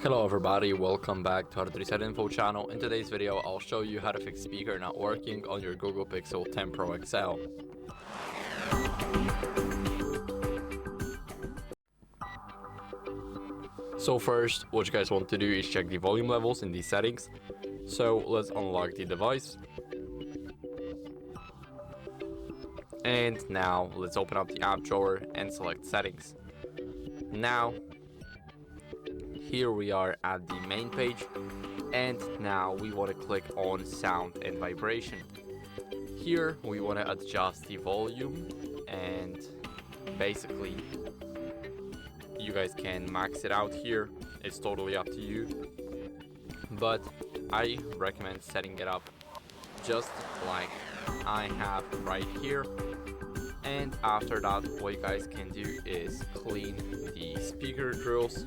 Hello everybody, welcome back to HardReset.Info channel. In today's video, I'll show you how to fix speaker not working on your Google Pixel 10 Pro XL. So first, what you guys want to do is check the volume levels in these settings. So let's unlock the device. And now let's open up the app drawer and select settings. Now, here we are at the main page, and now we want to click on sound and vibration. Here we want to adjust the volume, and basically you guys can max it out here. It's totally up to you, but I recommend setting it up just like I have right here. And after that, what you guys can do is clean the speaker drills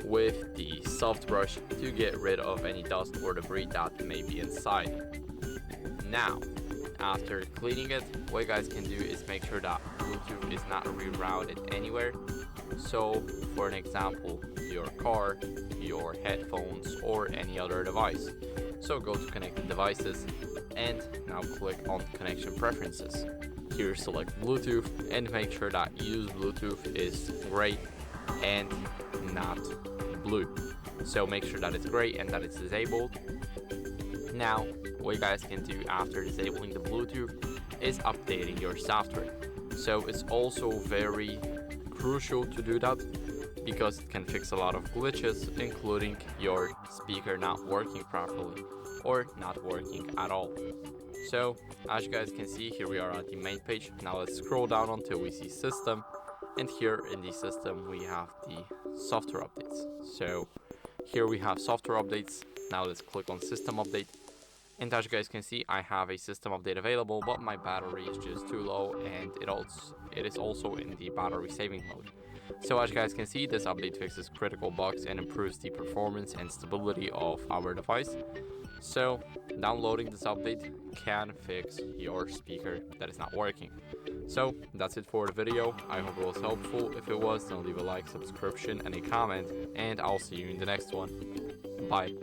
with the soft brush to get rid of any dust or debris that may be inside. Now, after cleaning it, what you guys can do is make sure that Bluetooth is not rerouted anywhere. So, for an example, your car, your headphones, or any other device. So go to connected devices and now click on connection preferences. Here select Bluetooth and make sure that use Bluetooth is gray and not blue. So make sure that it's gray and that it's disabled. Now what you guys can do after disabling the Bluetooth is updating your software. So it's also very crucial to do that because it can fix a lot of glitches, including your speaker not working properly or not working at all. So as you guys can see, here we are at the main page. Now let's scroll down until we see system, and here in the system we have the software updates. So here we have software updates. Now let's click on system update, and as you guys can see, I have a system update available, but my battery is just too low, and it is also in the battery saving mode. So as you guys can see, this update fixes critical bugs and improves the performance and stability of our device. So downloading this update can fix your speaker that is not working. So that's it for the video. I hope it was helpful. If it was, then leave a like, subscription, and a comment, and I'll see you in the next one. Bye.